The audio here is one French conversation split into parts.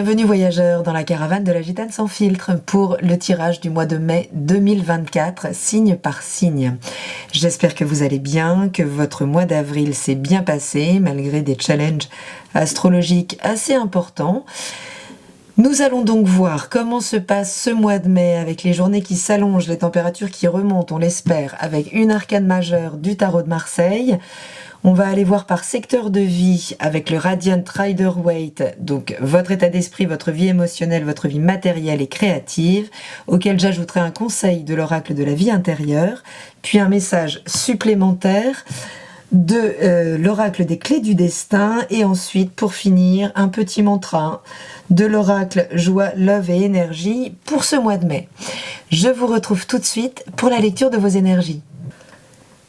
Bienvenue voyageurs dans la caravane de la Gitane sans filtre pour le tirage du mois de mai 2024, signe par signe. J'espère que vous allez bien, que votre mois d'avril s'est bien passé malgré des challenges astrologiques assez importants. Nous allons donc voir comment se passe ce mois de mai avec les journées qui s'allongent, les températures qui remontent, on l'espère, avec une arcane majeure du tarot de Marseille. On va aller voir par secteur de vie avec le Radiant Rider-Waite, donc votre état d'esprit, votre vie émotionnelle, votre vie matérielle et créative, auquel j'ajouterai un conseil de l'oracle de la vie intérieure, puis un message supplémentaire de l'oracle des clés du destin, et ensuite, pour finir, un petit mantra de l'oracle joie, love et énergie pour ce mois de mai. Je vous retrouve tout de suite pour la lecture de vos énergies.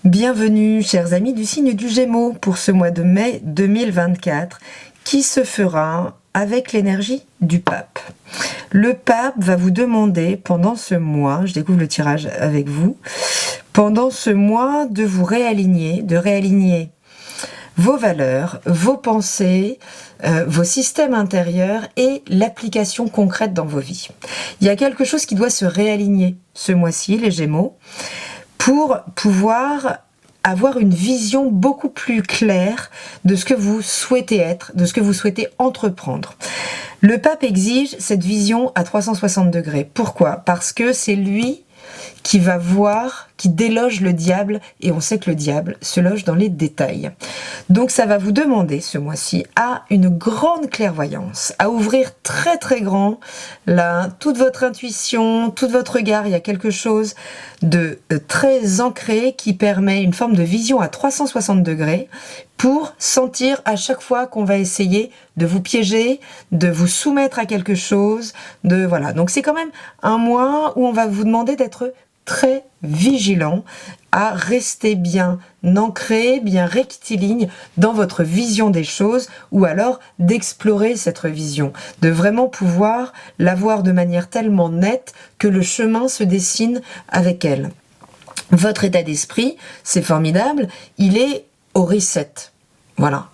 Bienvenue, chers amis du signe du Gémeaux, pour ce mois de mai 2024, qui se fera avec l'énergie du pape. Le pape va vous demander pendant ce mois, je découvre le tirage avec vous, pendant ce mois de vous réaligner, de réaligner vos valeurs, vos pensées, vos systèmes intérieurs et l'application concrète dans vos vies. Il y a quelque chose qui doit se réaligner ce mois-ci, les Gémeaux, pour pouvoir avoir une vision beaucoup plus claire de ce que vous souhaitez être, de ce que vous souhaitez entreprendre. Le pape exige cette vision à 360 degrés. Pourquoi ? Parce que c'est lui qui va voir, qui déloge le diable, et on sait que le diable se loge dans les détails. Donc ça va vous demander ce mois-ci à une grande clairvoyance, à ouvrir très très grand là, toute votre intuition, tout votre regard. Il y a quelque chose de très ancré qui permet une forme de vision à 360 degrés pour sentir à chaque fois qu'on va essayer de vous piéger, de vous soumettre à quelque chose, voilà. Donc c'est quand même un mois où on va vous demander d'être très vigilant, à rester bien ancré, bien rectiligne dans votre vision des choses, ou alors d'explorer cette vision, de vraiment pouvoir la voir de manière tellement nette que le chemin se dessine avec elle. Votre état d'esprit, c'est formidable, il est au reset. Voilà.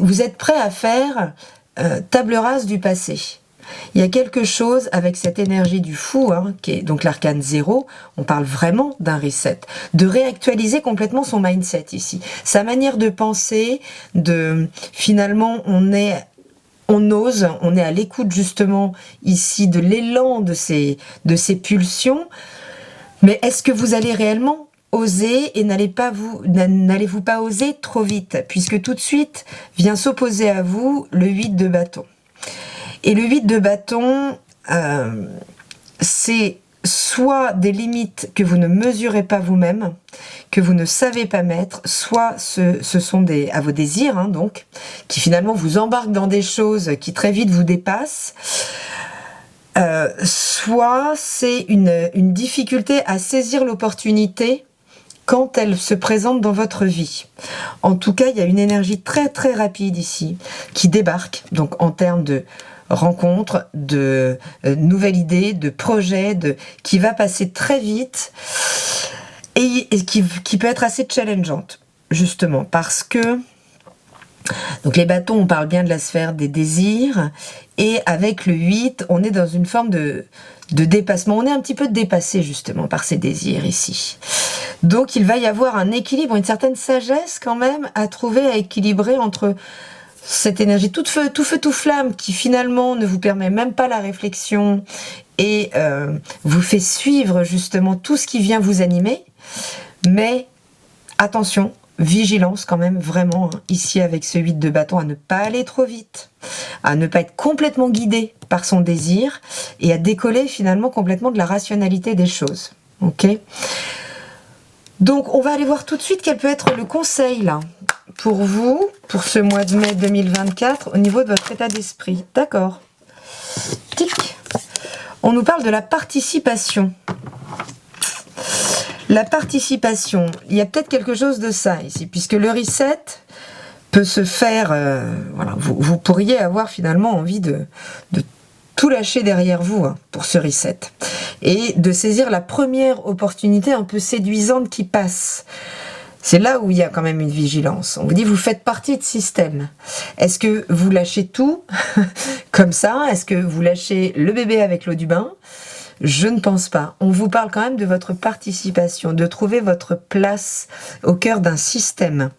Vous êtes prêt à faire table rase du passé. Il y a quelque chose avec cette énergie du fou, qui est donc l'arcane 0, on parle vraiment d'un reset, de réactualiser complètement son mindset ici, sa manière de penser, finalement on ose, on est à l'écoute justement ici de l'élan de ces pulsions, mais est-ce que vous allez réellement oser et n'allez-vous pas oser trop vite, puisque tout de suite vient s'opposer à vous le 8 de bâton. Et le 8 de bâton, c'est soit des limites que vous ne mesurez pas vous-même, que vous ne savez pas mettre, soit ce sont à vos désirs, donc, qui finalement vous embarquent dans des choses qui très vite vous dépassent, soit c'est une difficulté à saisir l'opportunité quand elle se présente dans votre vie. En tout cas, il y a une énergie très très rapide ici, qui débarque, donc en termes de rencontre, de nouvelles idées, de projets, qui va passer très vite et qui peut être assez challengeante, justement, parce que donc les bâtons, on parle bien de la sphère des désirs, et avec le 8, on est dans une forme de dépassement. On est un petit peu dépassé, justement, par ces désirs ici. Donc il va y avoir un équilibre, une certaine sagesse quand même à trouver, à équilibrer entre cette énergie tout feu, tout flamme qui finalement ne vous permet même pas la réflexion et vous fait suivre justement tout ce qui vient vous animer. Mais attention, vigilance quand même vraiment ici avec ce 8 de bâton, à ne pas aller trop vite, à ne pas être complètement guidé par son désir et à décoller finalement complètement de la rationalité des choses. Ok ? Donc on va aller voir tout de suite quel peut être le conseil là pour vous, pour ce mois de mai 2024, au niveau de votre état d'esprit. D'accord. Tic. On nous parle de la participation. La participation, il y a peut-être quelque chose de ça ici, puisque le reset peut se faire, voilà, vous pourriez avoir finalement envie de tout lâcher derrière vous pour ce reset, et de saisir la première opportunité un peu séduisante qui passe. C'est là où il y a quand même une vigilance. On vous dit, vous faites partie de système. Est-ce que vous lâchez tout comme ça? Est-ce que vous lâchez le bébé avec l'eau du bain? Je ne pense pas. On vous parle quand même de votre participation, de trouver votre place au cœur d'un système.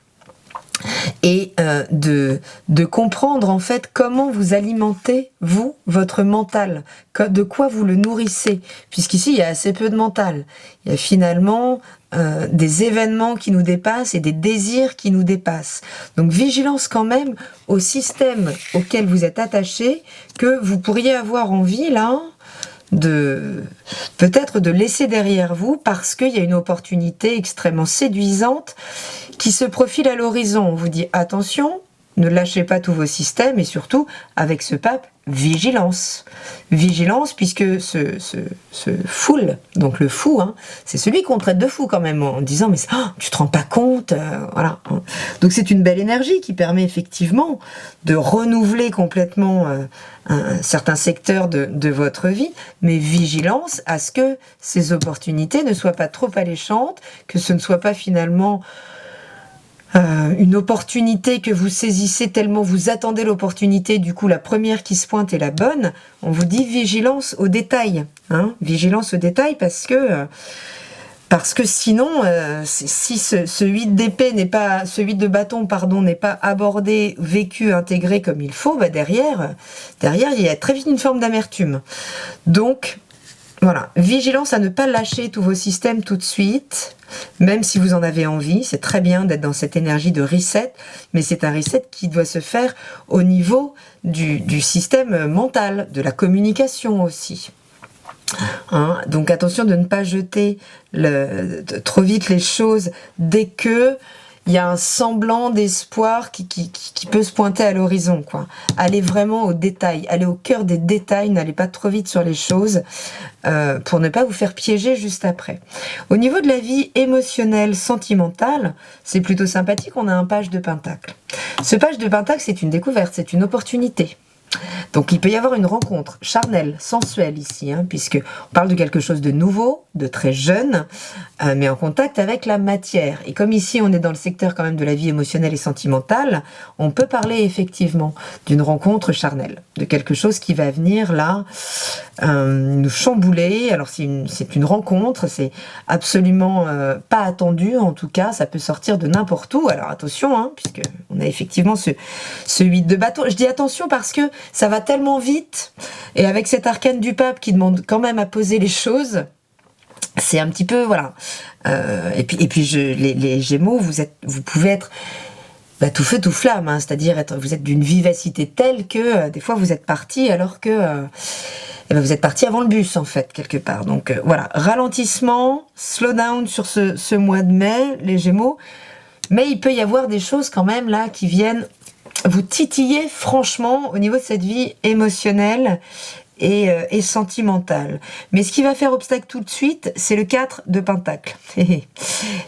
Et de comprendre en fait comment vous alimentez, vous, votre mental, de quoi vous le nourrissez, puisqu'ici il y a assez peu de mental. Il y a finalement des événements qui nous dépassent et des désirs qui nous dépassent. Donc vigilance quand même au système auquel vous êtes attaché, que vous pourriez avoir envie là peut-être de laisser derrière vous parce qu'il y a une opportunité extrêmement séduisante qui se profile à l'horizon. On vous dit attention, ne lâchez pas tous vos systèmes et surtout, avec ce pape, vigilance. Vigilance puisque ce foule, donc le fou, hein, c'est celui qu'on traite de fou quand même en disant mais tu te rends pas compte, voilà. Donc c'est une belle énergie qui permet effectivement de renouveler complètement un certain secteur de votre vie, mais vigilance à ce que ces opportunités ne soient pas trop alléchantes, que ce ne soit pas finalement une opportunité que vous saisissez tellement vous attendez l'opportunité, du coup la première qui se pointe est la bonne. On vous dit vigilance aux détails, hein, vigilance aux détails parce que sinon, si ce 8 d'épée n'est pas, ce 8 de bâton, pardon, n'est pas abordé, vécu, intégré comme il faut, bah derrière, il y a très vite une forme d'amertume. Donc, voilà, vigilance à ne pas lâcher tous vos systèmes tout de suite, même si vous en avez envie. C'est très bien d'être dans cette énergie de reset, mais c'est un reset qui doit se faire au niveau du système mental, de la communication aussi. Hein, donc attention de ne pas jeter trop vite les choses dès que il y a un semblant d'espoir qui peut se pointer à l'horizon, quoi. Allez vraiment au détail, allez au cœur des détails, n'allez pas trop vite sur les choses pour ne pas vous faire piéger juste après. Au niveau de la vie émotionnelle, sentimentale, c'est plutôt sympathique, on a un page de pentacle. Ce page de pentacle, c'est une découverte, c'est une opportunité. Donc il peut y avoir une rencontre charnelle, sensuelle ici, hein, puisque on parle de quelque chose de nouveau, de très jeune, mais en contact avec la matière. Et comme ici on est dans le secteur quand même de la vie émotionnelle et sentimentale, on peut parler effectivement d'une rencontre charnelle, de quelque chose qui va venir là nous chambouler. Alors c'est une rencontre, c'est absolument pas attendu, en tout cas ça peut sortir de n'importe où. Alors attention, hein, puisque on a effectivement ce 8 de bâton. Je dis attention parce que ça va tellement vite, et avec cet arcane du pape qui demande quand même à poser les choses, c'est un petit peu, voilà. Et puis les Gémeaux, vous pouvez être tout feu tout flamme, hein, c'est-à-dire vous êtes d'une vivacité telle que des fois vous êtes parti alors que vous êtes parti avant le bus en fait quelque part. Donc voilà, ralentissement, slow down sur ce mois de mai, les Gémeaux. Mais il peut y avoir des choses quand même là qui viennent vous titiller franchement au niveau de cette vie émotionnelle et sentimentale. Mais ce qui va faire obstacle tout de suite, c'est le 4 de Pentacle.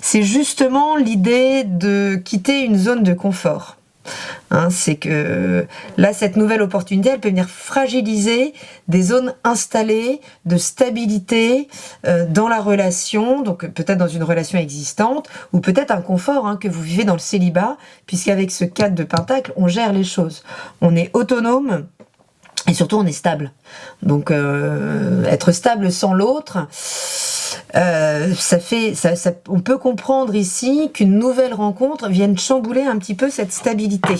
C'est justement l'idée de quitter une zone de confort. Hein, c'est que là, cette nouvelle opportunité, elle peut venir fragiliser des zones installées de stabilité dans la relation, donc peut-être dans une relation existante, ou peut-être un confort que vous vivez dans le célibat, puisqu'avec ce 4 de Pentacle, on gère les choses. On est autonome, et surtout on est stable. Donc être stable sans l'autre, on peut comprendre ici qu'une nouvelle rencontre vienne chambouler un petit peu cette stabilité,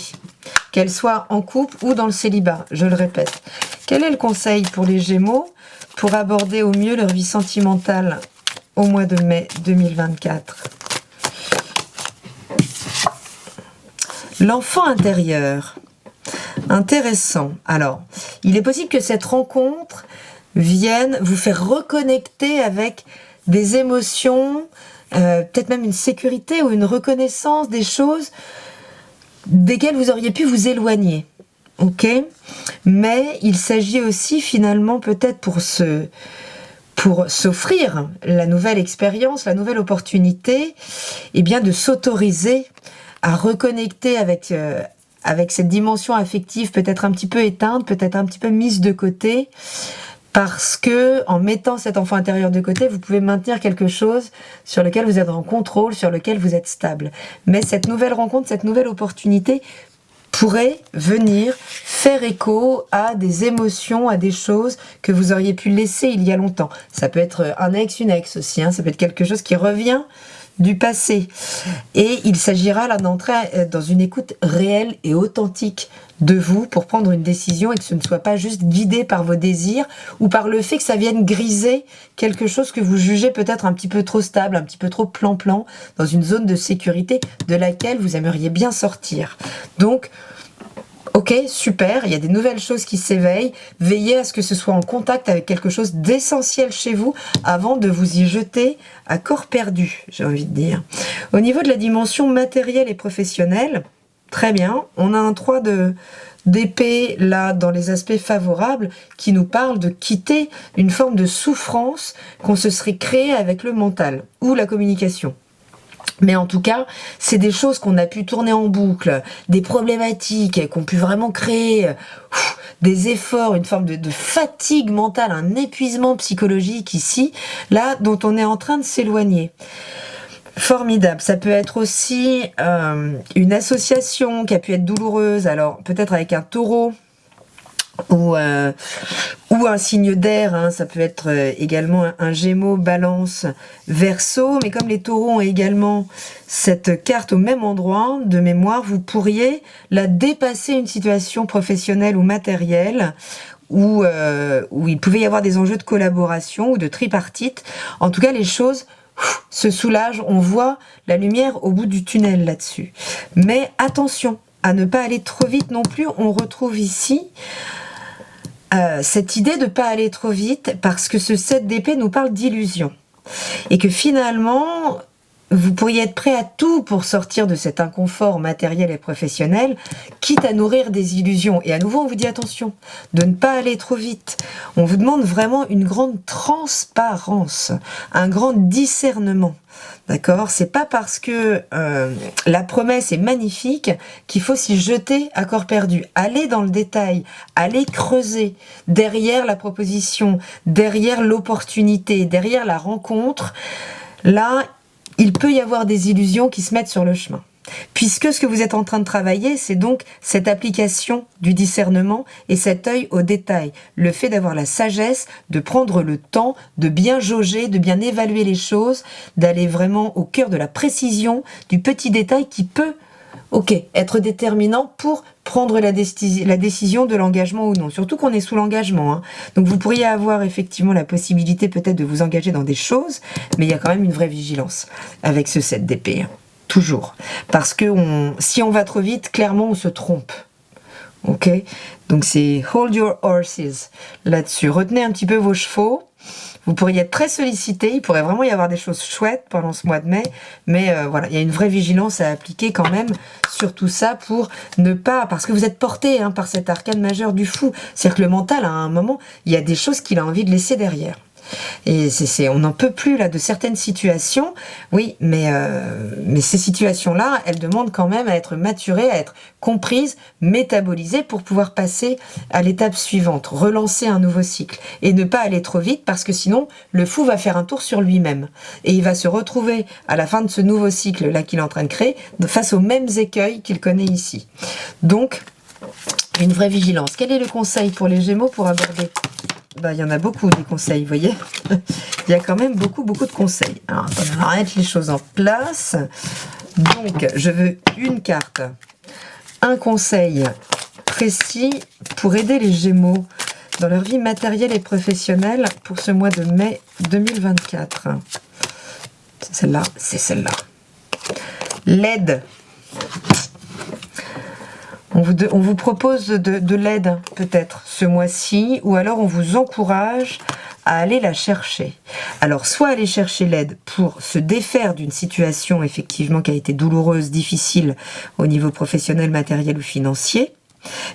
qu'elle soit en couple ou dans le célibat, je le répète. Quel est le conseil pour les Gémeaux pour aborder au mieux leur vie sentimentale au mois de mai 2024? L'enfant intérieur. Intéressant. Alors, il est possible que cette rencontre vienne vous faire reconnecter avec des émotions, peut-être même une sécurité ou une reconnaissance des choses desquelles vous auriez pu vous éloigner. Ok ? Mais il s'agit aussi finalement peut-être pour s'offrir la nouvelle expérience, la nouvelle opportunité, eh bien de s'autoriser à reconnecter avec cette dimension affective peut-être un petit peu éteinte, peut-être un petit peu mise de côté, parce que en mettant cet enfant intérieur de côté, vous pouvez maintenir quelque chose sur lequel vous êtes en contrôle, sur lequel vous êtes stable. Mais cette nouvelle rencontre, cette nouvelle opportunité pourrait venir faire écho à des émotions, à des choses que vous auriez pu laisser il y a longtemps. Ça peut être un ex, une ex aussi, hein. Ça peut être quelque chose qui revient du passé. Et il s'agira là d'entrer dans une écoute réelle et authentique de vous pour prendre une décision et que ce ne soit pas juste guidé par vos désirs ou par le fait que ça vienne griser quelque chose que vous jugez peut-être un petit peu trop stable, un petit peu trop plan-plan, dans une zone de sécurité de laquelle vous aimeriez bien sortir. Donc, ok, super, il y a des nouvelles choses qui s'éveillent. Veillez à ce que ce soit en contact avec quelque chose d'essentiel chez vous avant de vous y jeter à corps perdu, j'ai envie de dire. Au niveau de la dimension matérielle et professionnelle, très bien, on a un 3 d'épée là dans les aspects favorables qui nous parle de quitter une forme de souffrance qu'on se serait créée avec le mental ou la communication. Mais en tout cas, c'est des choses qu'on a pu tourner en boucle, des problématiques qu'on pu vraiment créer, des efforts, une forme de fatigue mentale, un épuisement psychologique ici, là, dont on est en train de s'éloigner. Formidable. Ça peut être aussi une association qui a pu être douloureuse, alors peut-être avec un taureau, ou un signe d'air, hein, ça peut être également un Gémeaux, Balance, Verseau, mais comme les taureaux ont également cette carte au même endroit de mémoire, vous pourriez la dépasser une situation professionnelle ou matérielle où il pouvait y avoir des enjeux de collaboration ou de tripartite. En tout cas, les choses se soulagent, on voit la lumière au bout du tunnel là-dessus. Mais attention à ne pas aller trop vite non plus, on retrouve ici cette idée de ne pas aller trop vite parce que ce 7 d'épée nous parle d'illusion et que finalement vous pourriez être prêt à tout pour sortir de cet inconfort matériel et professionnel, quitte à nourrir des illusions. Et à nouveau, on vous dit attention, de ne pas aller trop vite. On vous demande vraiment une grande transparence, un grand discernement. D'accord ? C'est pas parce que la promesse est magnifique qu'il faut s'y jeter à corps perdu. Allez dans le détail, allez creuser derrière la proposition, derrière l'opportunité, derrière la rencontre. Là, il peut y avoir des illusions qui se mettent sur le chemin. Puisque ce que vous êtes en train de travailler, c'est donc cette application du discernement et cet œil au détail. Le fait d'avoir la sagesse, de prendre le temps, de bien jauger, de bien évaluer les choses, d'aller vraiment au cœur de la précision, du petit détail qui peut, être déterminant pour prendre la décision de l'engagement ou non. Surtout qu'on est sous l'engagement, hein. Donc vous pourriez avoir effectivement la possibilité peut-être de vous engager dans des choses, mais il y a quand même une vraie vigilance avec ce 7 d'épée. Toujours. Parce que si on va trop vite, clairement on se trompe. Ok ? Donc c'est hold your horses là-dessus. Retenez un petit peu vos chevaux. Vous pourriez être très sollicité, il pourrait vraiment y avoir des choses chouettes pendant ce mois de mai, mais voilà, il y a une vraie vigilance à appliquer quand même sur tout ça pour ne pas, parce que vous êtes porté par cet arcane majeur du fou, c'est-à-dire que le mental, à un moment, il y a des choses qu'il a envie de laisser derrière. Et on n'en peut plus là de certaines situations, oui, mais ces situations-là, elles demandent quand même à être maturées, à être comprises, métabolisées pour pouvoir passer à l'étape suivante, relancer un nouveau cycle et ne pas aller trop vite parce que sinon le fou va faire un tour sur lui-même et il va se retrouver à la fin de ce nouveau cycle là qu'il est en train de créer face aux mêmes écueils qu'il connaît ici. Donc une vraie vigilance. Quel est le conseil pour les Gémeaux pour aborder ? Il y en a beaucoup des conseils, vous voyez. Il y a quand même beaucoup de conseils. Alors, on va mettre les choses en place. Donc, je veux une carte. Un conseil précis pour aider les Gémeaux dans leur vie matérielle et professionnelle pour ce mois de mai 2024. C'est celle-là, c'est celle-là. L'aide. On vous propose de l'aide peut-être ce mois-ci, ou alors on vous encourage à aller la chercher. Alors soit aller chercher l'aide pour se défaire d'une situation effectivement qui a été douloureuse, difficile au niveau professionnel, matériel ou financier,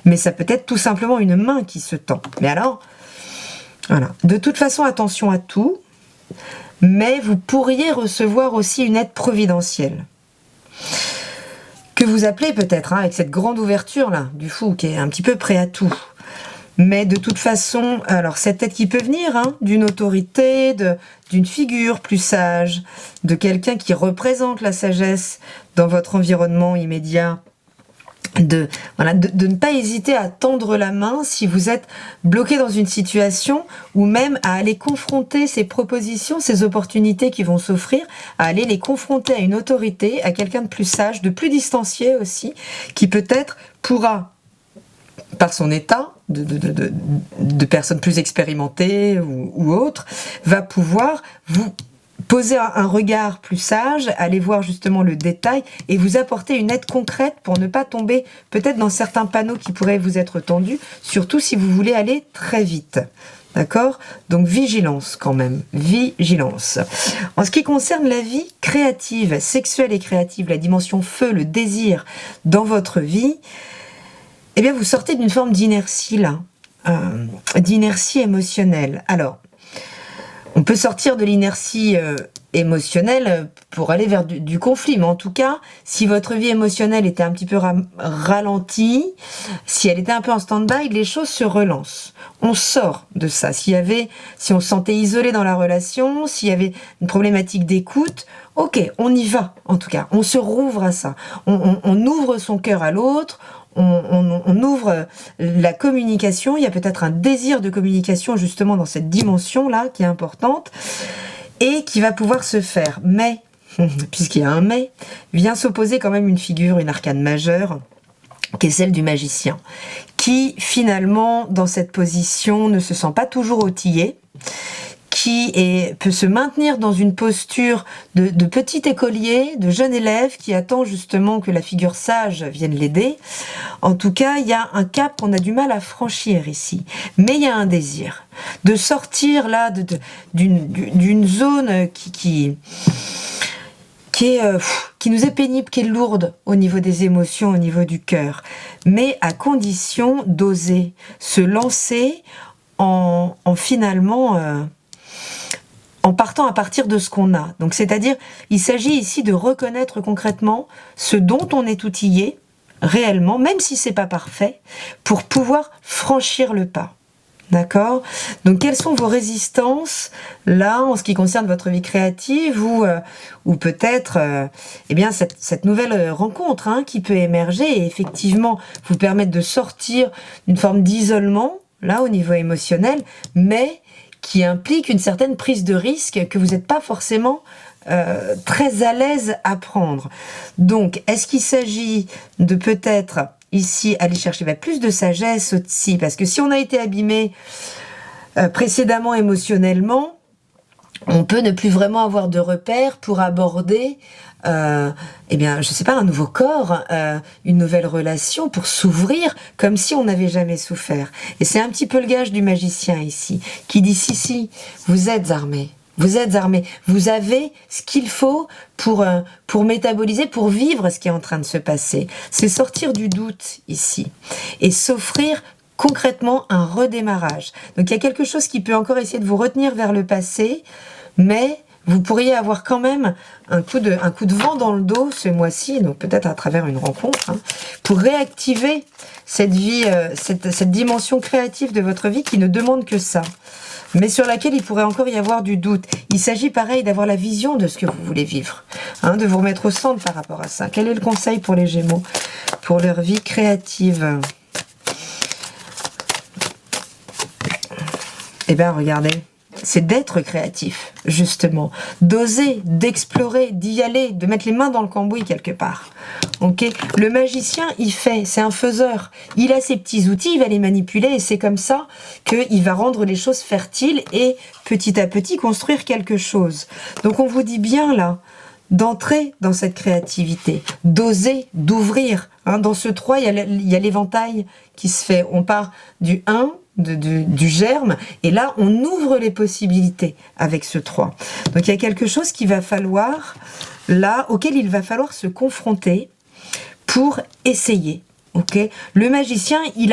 mais ça peut être tout simplement une main qui se tend. Mais alors, voilà. De toute façon, attention à tout, mais vous pourriez recevoir aussi une aide providentielle. Que vous appelez peut-être, avec cette grande ouverture là du fou qui est un petit peu prêt à tout. Mais de toute façon, alors cette tête qui peut venir, hein, d'une autorité, d'une figure plus sage, de quelqu'un qui représente la sagesse dans votre environnement immédiat, de ne pas hésiter à tendre la main si vous êtes bloqué dans une situation, ou même à aller confronter ces propositions, ces opportunités qui vont s'offrir, à aller les confronter à une autorité, à quelqu'un de plus sage, de plus distancié aussi, qui peut-être pourra, par son état de personnes plus expérimentées ou autres, va pouvoir vous poser un regard plus sage, aller voir justement le détail et vous apporter une aide concrète pour ne pas tomber peut-être dans certains panneaux qui pourraient vous être tendus, surtout si vous voulez aller très vite. D'accord? Donc vigilance quand même, vigilance. En ce qui concerne la vie créative, sexuelle et créative, la dimension feu, le désir dans votre vie, eh bien vous sortez d'une forme d'inertie là, d'inertie émotionnelle. Alors, on peut sortir de l'inertie émotionnelle pour aller vers du conflit, mais en tout cas, si votre vie émotionnelle était un petit peu ralentie, si elle était un peu en stand-by, les choses se relancent. On sort de ça. Si on se sentait isolé dans la relation, s'il y avait une problématique d'écoute, ok, on y va en tout cas. On se rouvre à ça. On ouvre son cœur à l'autre. On ouvre la communication, il y a peut-être un désir de communication justement dans cette dimension-là qui est importante et qui va pouvoir se faire. Mais, puisqu'il y a un mais, vient s'opposer quand même une figure, une arcane majeure, qui est celle du magicien, qui finalement dans cette position ne se sent pas toujours outillé, qui peut se maintenir dans une posture de petit écolier, de jeune élève qui attend justement que la figure sage vienne l'aider. En tout cas, il y a un cap qu'on a du mal à franchir ici. Mais il y a un désir de sortir là d'une zone qui nous est pénible, qui est lourde au niveau des émotions, au niveau du cœur. Mais à condition d'oser se lancer en finalement... en partant à partir de ce qu'on a. Donc, c'est-à-dire, il s'agit ici de reconnaître concrètement ce dont on est outillé, réellement, même si c'est pas parfait, pour pouvoir franchir le pas. D'accord? Donc, quelles sont vos résistances, là, en ce qui concerne votre vie créative, ou peut-être, eh bien, cette nouvelle rencontre, hein, qui peut émerger et effectivement vous permettre de sortir d'une forme d'isolement, là, au niveau émotionnel, mais qui implique une certaine prise de risque que vous n'êtes pas forcément très à l'aise à prendre. Donc, est-ce qu'il s'agit de peut-être ici aller chercher plus de sagesse aussi, parce que si on a été abîmé précédemment émotionnellement, on peut ne plus vraiment avoir de repères pour aborder eh bien, je sais pas, un nouveau corps, une nouvelle relation, pour s'ouvrir comme si on n'avait jamais souffert. Et c'est un petit peu le gage du magicien ici, qui dit si, vous êtes armés. Vous êtes armés. Vous avez ce qu'il faut pour métaboliser, pour vivre ce qui est en train de se passer. C'est sortir du doute ici et s'offrir concrètement un redémarrage. Donc il y a quelque chose qui peut encore essayer de vous retenir vers le passé, mais vous pourriez avoir quand même un coup de vent dans le dos ce mois-ci, donc peut-être à travers une rencontre, hein, pour réactiver cette vie, cette dimension créative de votre vie qui ne demande que ça, mais sur laquelle il pourrait encore y avoir du doute. Il s'agit pareil d'avoir la vision de ce que vous voulez vivre, hein, de vous remettre au centre par rapport à ça. Quel est le conseil pour les Gémeaux, pour leur vie créative? Eh bien, regardez. C'est d'être créatif, justement, d'oser, d'explorer, d'y aller, de mettre les mains dans le cambouis quelque part. Ok, le magicien, c'est un faiseur. Il a ses petits outils, il va les manipuler et c'est comme ça qu'il va rendre les choses fertiles et petit à petit construire quelque chose. Donc on vous dit bien là, d'entrer dans cette créativité, d'oser, d'ouvrir. Hein, dans ce 3, il y a l'éventail qui se fait. On part du 1, du germe, et là on ouvre les possibilités avec ce 3. Donc il y a quelque chose qu'il va falloir là, auquel il va falloir se confronter pour essayer. Ok, le magicien, il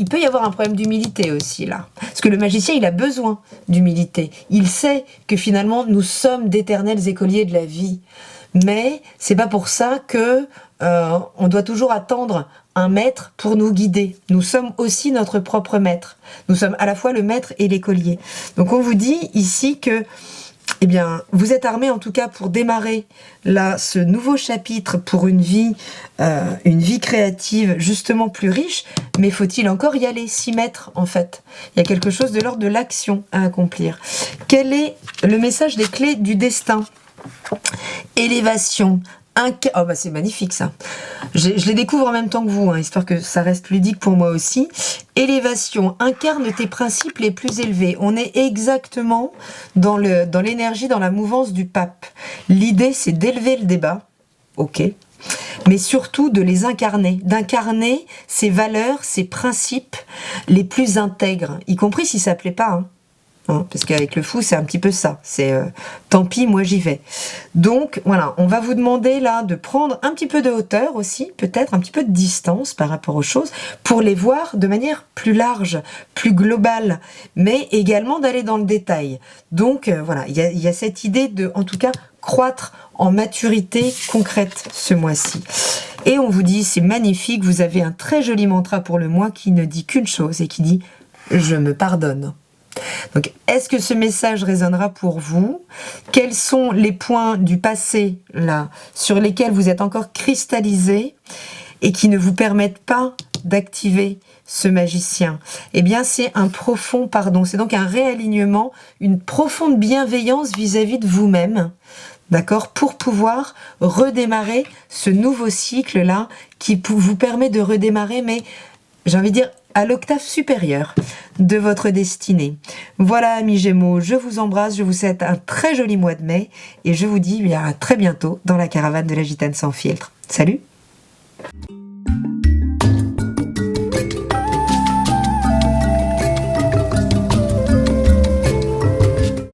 peut y avoir un problème d'humilité aussi là, parce que le magicien, il a besoin d'humilité. Il sait que finalement nous sommes d'éternels écoliers de la vie, mais c'est pas pour ça que on doit toujours attendre un maître pour nous guider. Nous sommes aussi notre propre maître. Nous sommes à la fois le maître et l'écolier. Donc on vous dit ici que eh bien, vous êtes armé en tout cas pour démarrer là ce nouveau chapitre pour une vie créative justement plus riche, mais faut-il encore y aller, s'y mettre en fait. Il y a quelque chose de l'ordre de l'action à accomplir. Quel est le message des clés du destin? Élévation. Oh bah c'est magnifique ça. Je les découvre en même temps que vous, hein, histoire que ça reste ludique pour moi aussi. Élévation, incarne tes principes les plus élevés. On est exactement dans l'énergie, dans la mouvance du pape. L'idée c'est d'élever le débat, ok, mais surtout de les incarner, d'incarner ces valeurs, ces principes les plus intègres, y compris si ça plaît pas, hein. Parce qu'avec le fou, c'est un petit peu ça. C'est tant pis, moi j'y vais. Donc voilà, on va vous demander là de prendre un petit peu de hauteur aussi, peut-être un petit peu de distance par rapport aux choses, pour les voir de manière plus large, plus globale, mais également d'aller dans le détail. Donc voilà, il y a cette idée de, en tout cas, croître en maturité concrète ce mois-ci. Et on vous dit, c'est magnifique, vous avez un très joli mantra pour le mois qui ne dit qu'une chose et qui dit « Je me pardonne ». Donc, est-ce que ce message résonnera pour vous? Quels sont les points du passé, là, sur lesquels vous êtes encore cristallisés et qui ne vous permettent pas d'activer ce magicien? Eh bien, c'est un profond pardon. C'est donc un réalignement, une profonde bienveillance vis-à-vis de vous-même, d'accord, pour pouvoir redémarrer ce nouveau cycle-là qui vous permet de redémarrer, mais j'ai envie de dire, à l'octave supérieure de votre destinée. Voilà, amis Gémeaux, je vous embrasse, je vous souhaite un très joli mois de mai et je vous dis à très bientôt dans la caravane de la Gitane sans filtre. Salut!